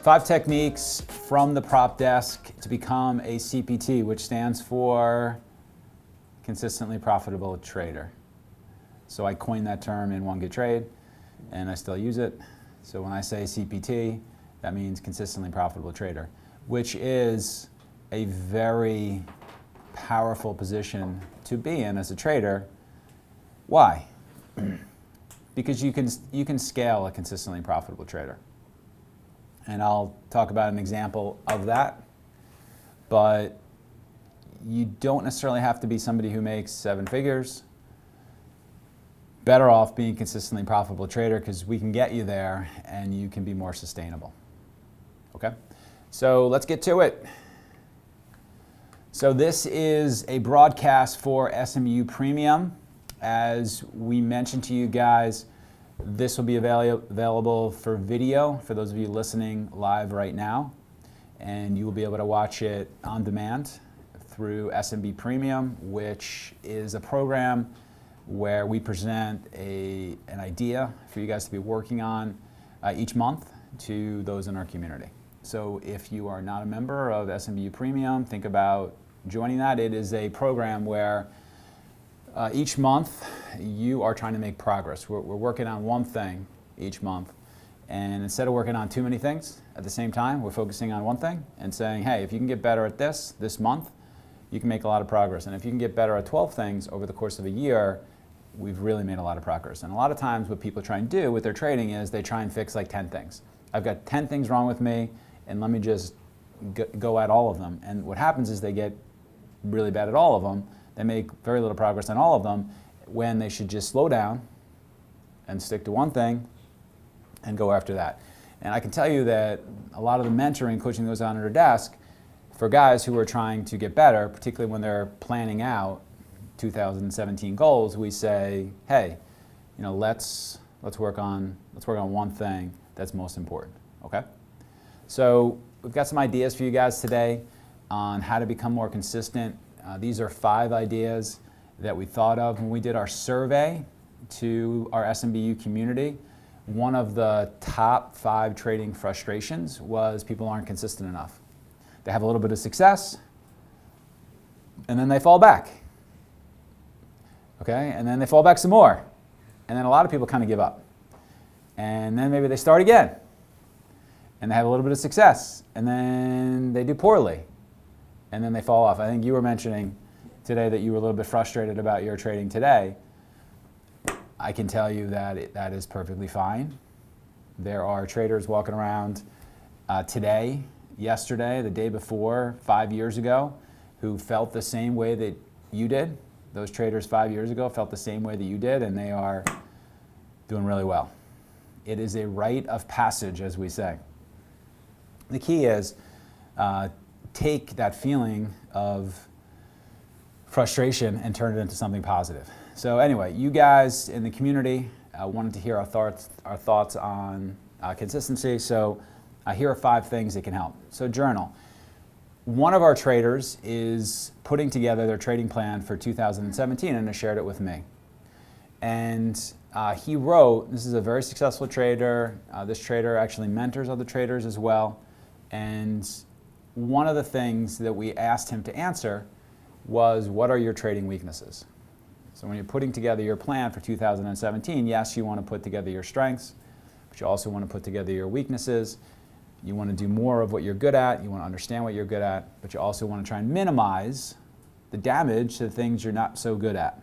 5 techniques from the prop desk to become a CPT, which stands for consistently profitable trader. So I coined that term in One Good Trade, and I still use it. So when I say CPT, that means consistently profitable trader, which is a very powerful position to be in as a trader. Why? Because you can scale a consistently profitable trader. And I'll talk about an example of that, but you don't necessarily have to be somebody who makes 7 figures. Better off being consistently profitable trader, because we can get you there and you can be more sustainable. Okay? So let's get to it. So this is a broadcast for SMB Premium. As we mentioned to you guys, this will be available for video for those of you listening live right now, and you will be able to watch it on demand through SMB Premium, which is a program where we present an idea for you guys to be working on each month to those in our community. So if you are not a member of SMB Premium, think about joining that. It is a program where each month you are trying to make progress. We're working on one thing each month, and instead of working on too many things at the same time, we're focusing on one thing and saying, hey, if you can get better at this month, you can make a lot of progress. And if you can get better at 12 things over the course of a year, we've really made a lot of progress. And a lot of times what people try and do with their trading is they try and fix like 10 things. I've got 10 things wrong with me, and let me just go at all of them. And what happens is they get really bad at all of them. They make very little progress on all of them, when they should just slow down and stick to one thing and go after that. And I can tell you that a lot of the mentoring, coaching that goes on at our desk for guys who are trying to get better, particularly when they're planning out 2017 goals, we say, hey, let's work on one thing that's most important. Okay? So we've got some ideas for you guys today on how to become more consistent. These are 5 ideas that we thought of when we did our survey to our SMBU community. One of the top 5 trading frustrations was people aren't consistent enough. They have a little bit of success, and then they fall back. Okay, and then they fall back some more. And then a lot of people kind of give up. And then maybe they start again, and they have a little bit of success, and then they do poorly, and then they fall off. I think you were mentioning today that you were a little bit frustrated about your trading today. I can tell you that that is perfectly fine. There are traders walking around today, yesterday, the day before, 5 years ago, who felt the same way that you did. Those traders 5 years ago felt the same way that you did, and they are doing really well. It is a rite of passage, as we say. The key is take that feeling of frustration and turn it into something positive. So anyway, you guys in the community wanted to hear our thoughts on consistency. So here are 5 things that can help. So journal. One of our traders is putting together their trading plan for 2017 and has shared it with me. And he wrote, this is a very successful trader. This trader actually mentors other traders as well. And one of the things that we asked him to answer was, what are your trading weaknesses? So when you're putting together your plan for 2017, yes, you want to put together your strengths, but you also want to put together your weaknesses. You want to do more of what you're good at. You want to understand what you're good at, but you also want to try and minimize the damage to the things you're not so good at.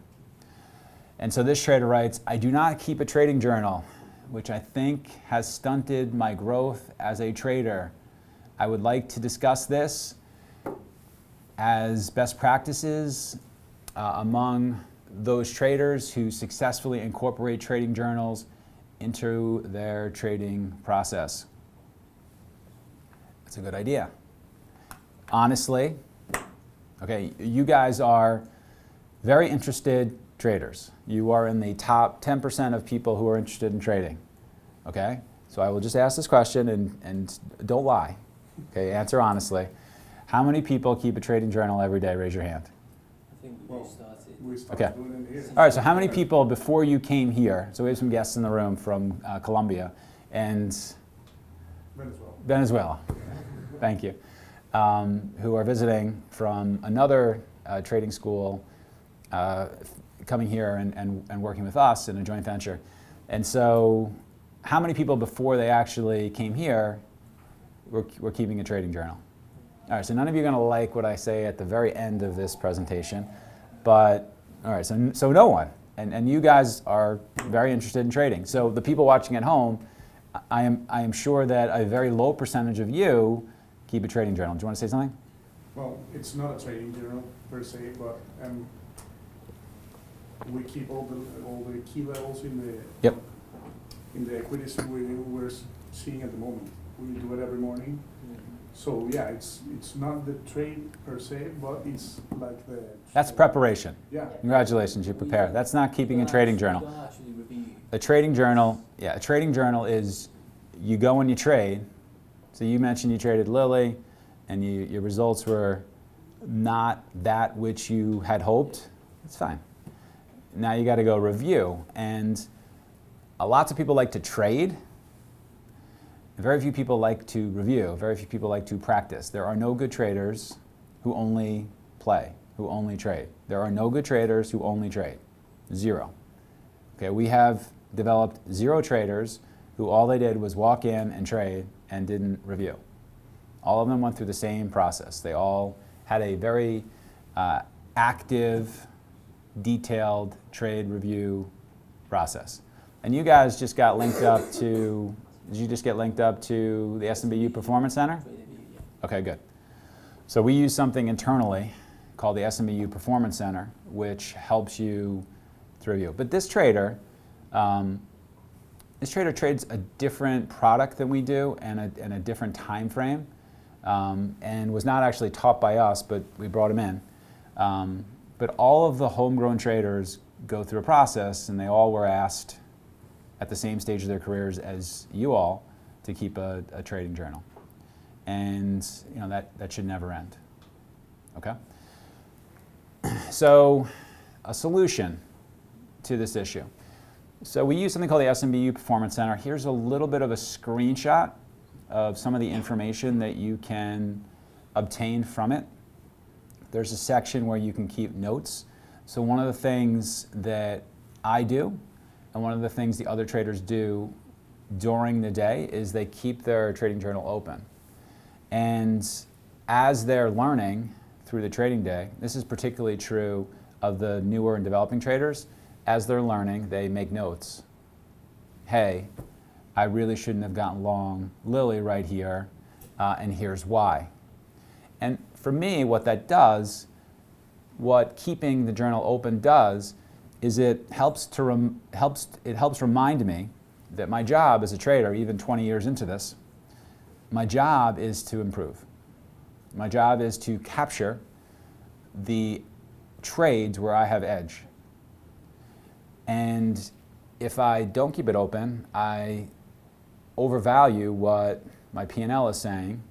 And so this trader writes, I do not keep a trading journal, which I think has stunted my growth as a trader. I would like to discuss this as best practices among those traders who successfully incorporate trading journals into their trading process. That's a good idea. Honestly, okay, you guys are very interested traders. You are in the top 10% of people who are interested in trading. Okay? So I will just ask this question and don't lie. Okay, answer honestly. How many people keep a trading journal every day? Raise your hand. I think we started. Okay. All right, so how many people before you came here, so we have some guests in the room from Colombia, and Venezuela. Thank you. Who are visiting from another trading school, coming here and working with us in a joint venture. And so how many people before they actually came here were keeping a trading journal? All right, so none of you are going to like what I say at the very end of this presentation, but all right, so no one. And you guys are very interested in trading. So the people watching at home, I am sure that a very low percentage of you keep a trading journal. Do you want to say something? Well, it's not a trading journal per se, but we keep all the key levels in the equities we're seeing at the moment. We do it every morning. So yeah, it's not the trade per se, but it's like the... That's preparation. Yeah. Congratulations, you prepare. That's not keeping a trading journal. A trading journal, yeah, a trading journal is you go and you trade. So you mentioned you traded Lilly and your results were not that which you had hoped. It's fine. Now you got to go review. And lots of people like to trade. Very few people like to review. Very few people like to practice. There are no good traders who only play, who only trade. There are no good traders who only trade. Zero. Okay, we have developed 0 traders who all they did was walk in and trade and didn't review. All of them went through the same process. They all had a very active, detailed trade review process. And you guys just got linked up to, did you just get linked up to the SMB Performance Center? Okay, good. So we use something internally called the SMB Performance Center, which helps you to review. But this trader trades a different product than we do and a different time frame, and was not actually taught by us, but we brought him in. But all of the homegrown traders go through a process, and they all were asked at the same stage of their careers as you all to keep a trading journal. And you know that should never end. Okay? So a solution to this issue. So we use something called the SMB Performance Center. Here's a little bit of a screenshot of some of the information that you can obtain from it. There's a section where you can keep notes. So one of the things that I do, and one of the things the other traders do during the day, is they keep their trading journal open. And as they're learning through the trading day, this is particularly true of the newer and developing traders, as they're learning, they make notes. Hey, I really shouldn't have gotten long Lilly right here, and here's why. And for me, what that does, what keeping the journal open does, is it helps remind me that my job as a trader, even 20 years into this, my job is to improve. My job is to capture the trades where I have edge. And if I don't keep it open, I overvalue what my P&L is saying,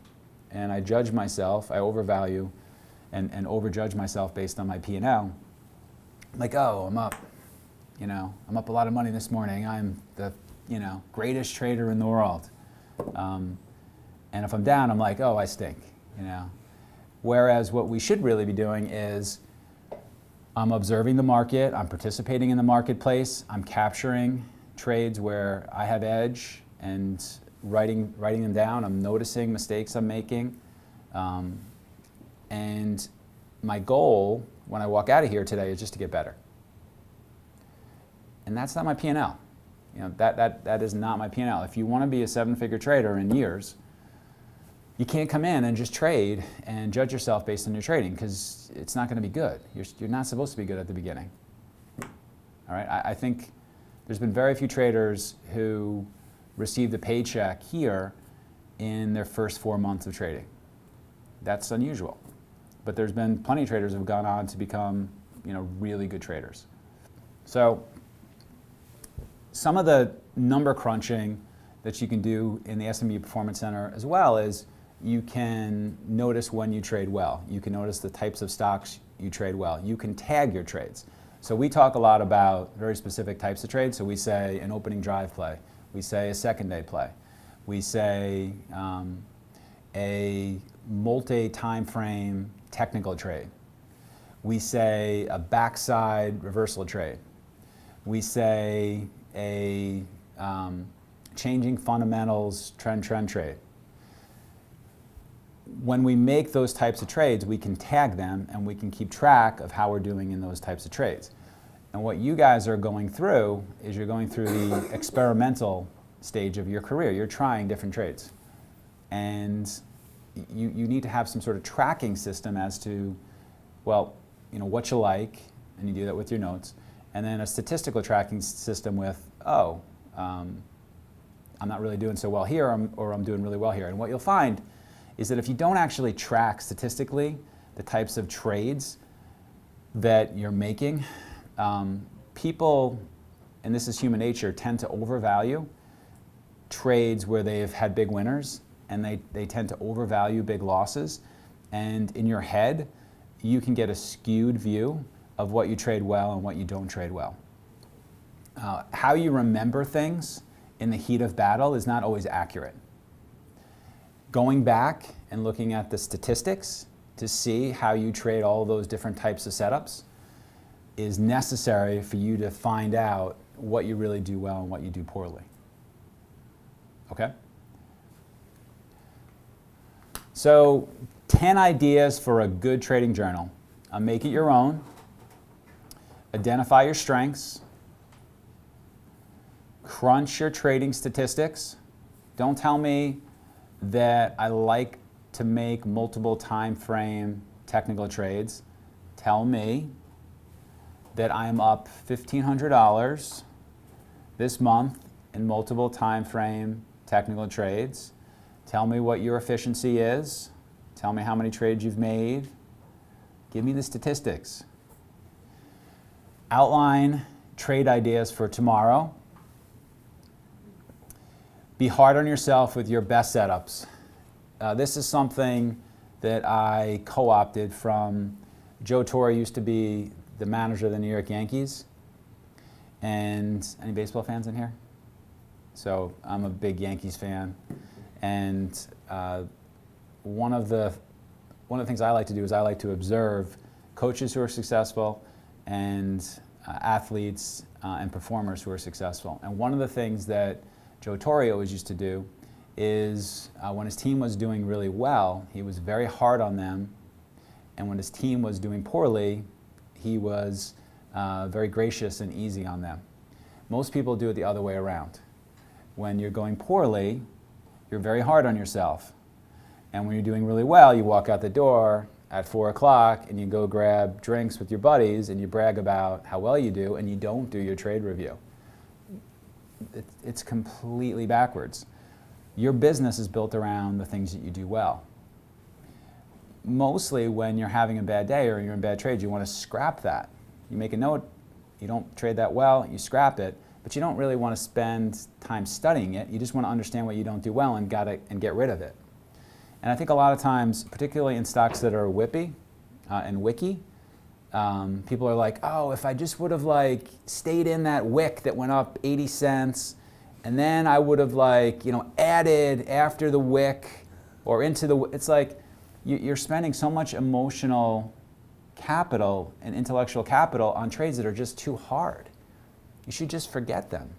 and I judge myself, I overvalue and overjudge myself based on my P&L. Like, oh, I'm up a lot of money this morning. I'm the, greatest trader in the world. And if I'm down, I'm like, oh, I stink, Whereas what we should really be doing is I'm observing the market, I'm participating in the marketplace, I'm capturing trades where I have edge and writing them down, I'm noticing mistakes I'm making. And my goal when I walk out of here today is just to get better. And that's not my P&L. That is not my P&L. If you want to be a 7-figure trader in years, you can't come in and just trade and judge yourself based on your trading, because it's not going to be good. You're not supposed to be good at the beginning. All right? I think there's been very few traders who received a paycheck here in their first 4 months of trading. That's unusual. But there's been plenty of traders who have gone on to become, really good traders. So some of the number crunching that you can do in the SMB Performance Center as well is you can notice when you trade well. You can notice the types of stocks you trade well. You can tag your trades. So we talk a lot about very specific types of trades. So we say an opening drive play. We say a second day play. We say a multi-time frame technical trade. We say a backside reversal trade. We say a changing fundamentals trend trade. When we make those types of trades, we can tag them and we can keep track of how we're doing in those types of trades. And what you guys are going through is you're going through the experimental stage of your career. You're trying different trades. And you need to have some sort of tracking system as to, well, what you like, and you do that with your notes, and then a statistical tracking system with, I'm not really doing so well here, or I'm doing really well here. And what you'll find is that if you don't actually track statistically the types of trades that you're making, people, and this is human nature, tend to overvalue trades where they've had big winners, and they tend to overvalue big losses. And in your head, you can get a skewed view of what you trade well and what you don't trade well. How you remember things in the heat of battle is not always accurate. Going back and looking at the statistics to see how you trade all those different types of setups is necessary for you to find out what you really do well and what you do poorly. Okay? So, 10 ideas for a good trading journal. Make it your own. Identify your strengths. Crunch your trading statistics. Don't tell me that I like to make multiple time frame technical trades. Tell me that I'm up $1,500 this month in multiple time frame technical trades. Tell me what your efficiency is. Tell me how many trades you've made. Give me the statistics. Outline trade ideas for tomorrow. Be hard on yourself with your best setups. This is something that I co-opted from Joe Torre. Used to be the manager of the New York Yankees. And any baseball fans in here? So I'm a big Yankees fan. And one of the things I like to do is I like to observe coaches who are successful and athletes and performers who are successful. And one of the things that Joe Torre always used to do is when his team was doing really well, he was very hard on them. And when his team was doing poorly, he was very gracious and easy on them. Most people do it the other way around. When you're going poorly, you're very hard on yourself. And when you're doing really well, you walk out the door at 4 o'clock and you go grab drinks with your buddies and you brag about how well you do, and you don't do your trade review. It's completely backwards. Your business is built around the things that you do well. Mostly when you're having a bad day or you're in bad trades, you want to scrap that. You make a note, you don't trade that well, you scrap it, but you don't really want to spend time studying it. You just want to understand what you don't do well and get rid of it. And I think a lot of times, particularly in stocks that are whippy and wicky, people are like, oh, if I just would have stayed in that wick that went up 80 cents, and then I would have added after the wick or into the, it's like you're spending so much emotional capital and intellectual capital on trades that are just too hard. You should just forget them.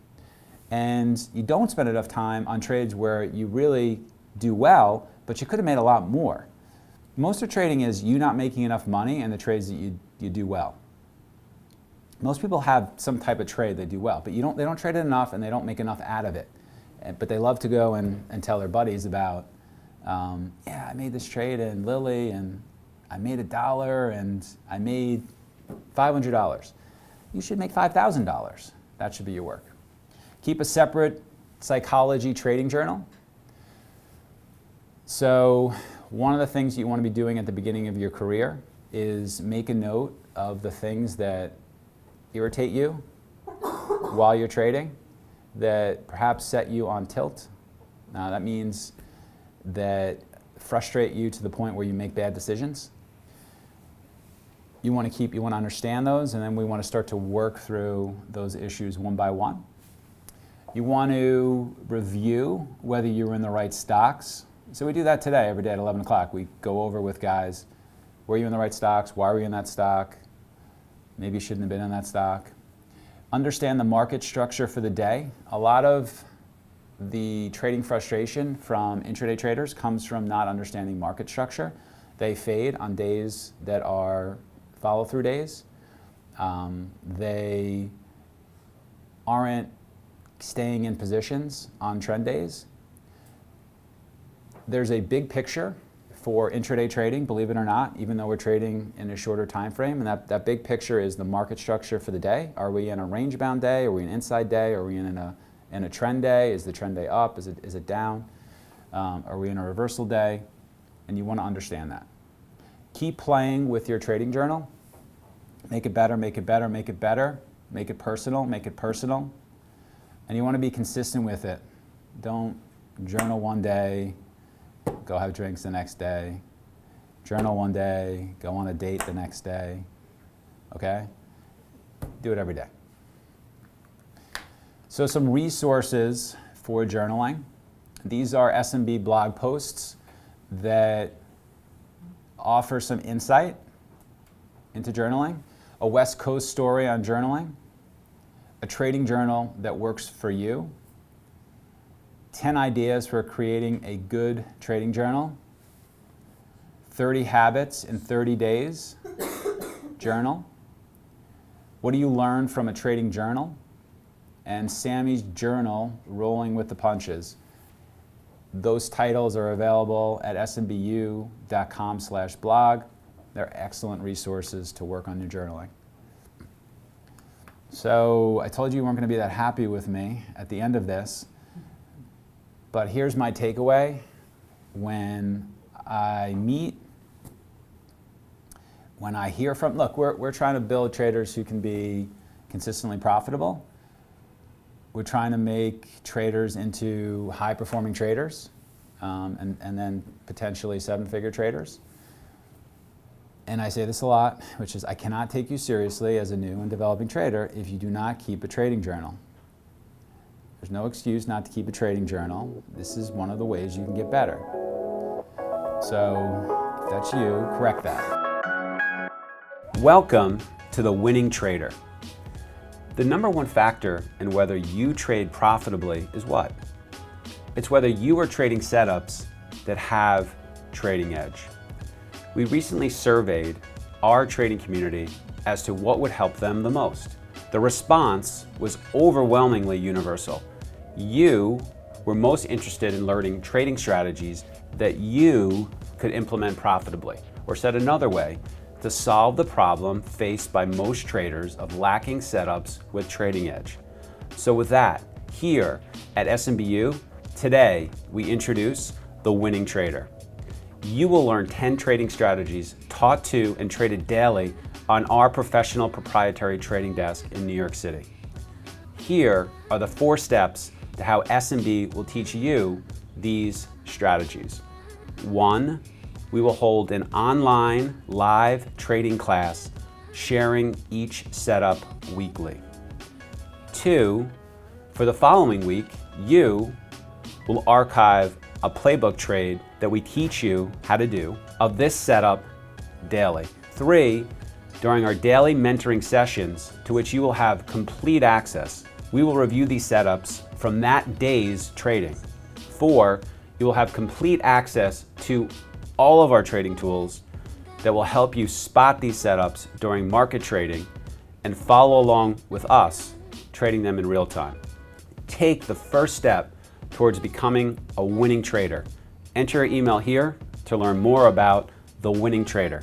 And you don't spend enough time on trades where you really do well, but you could have made a lot more. Most of trading is you not making enough money in the trades that you do well. Most people have some type of trade they do well, but they don't trade it enough and they don't make enough out of it. But they love to go and tell their buddies about, yeah, I made this trade in Lilly and I made $1 and I made $500. You should make $5,000. That should be your work. Keep a separate psychology trading journal. So one of the things you want to be doing at the beginning of your career is make a note of the things that irritate you while you're trading, that perhaps set you on tilt. That means that frustrate you to the point where you make bad decisions. You want to understand those, and then we want to start to work through those issues one by one. You want to review whether you're in the right stocks. So we do that today, every day at 11 o'clock. We go over with guys, were you in the right stocks? Why were you in that stock? Maybe you shouldn't have been in that stock. Understand the market structure for the day. A lot of the trading frustration from intraday traders comes from not understanding market structure. They fade on days that are follow-through days. They aren't staying in positions on trend days. There's a big picture for intraday trading, believe it or not, even though we're trading in a shorter time frame. And that big picture is the market structure for the day. Are we in a range-bound day? Are we in an inside day? Are we in a trend day? Is the trend day up? Is it down? Are we in a reversal day? And you want to understand that. Keep playing with your trading journal. Make it better, make it better, make it better. Make it personal, make it personal. And you want to be consistent with it. Don't journal one day, go have drinks the next day. Journal one day, go on a date the next day. Okay? Do it every day. So some resources for journaling. These are SMB blog posts that offer some insight into journaling, a West Coast story on journaling, a trading journal that works for you, 10 ideas for creating a good trading journal, 30 habits in 30 days journal, what do you learn from a trading journal, and Sammy's journal, Rolling with the Punches. Those titles are available at smbu.com/blog. They're excellent resources to work on your journaling. So I told you weren't going to be that happy with me at the end of this, but here's my takeaway. When I hear from, look, we're trying to build traders who can be consistently profitable. We're trying to make traders into high-performing traders, and then potentially seven-figure traders. And I say this a lot, which is I cannot take you seriously as a new and developing trader if you do not keep a trading journal. There's no excuse not to keep a trading journal. This is one of the ways you can get better. So if that's you, correct that. Welcome to The Winning Trader. The number one factor in whether you trade profitably is what? It's whether you are trading setups that have trading edge. We recently surveyed our trading community as to what would help them the most. The response was overwhelmingly universal. You were most interested in learning trading strategies that you could implement profitably. Or said another way, to solve the problem faced by most traders of lacking setups with trading edge. So with that, here at SMBU, today we introduce The Winning Trader. You will learn 10 trading strategies taught to and traded daily on our professional proprietary trading desk in New York City. Here are the 4 steps to how SMB will teach you these strategies. 1, we will hold an online live trading class sharing each setup weekly. 2, for the following week, you will archive a playbook trade that we teach you how to do of this setup daily. 3, during our daily mentoring sessions to which you will have complete access, we will review these setups from that day's trading. 4, you will have complete access to all of our trading tools that will help you spot these setups during market trading and follow along with us trading them in real time. Take the first step towards becoming a winning trader. Enter your email here to learn more about The Winning Trader.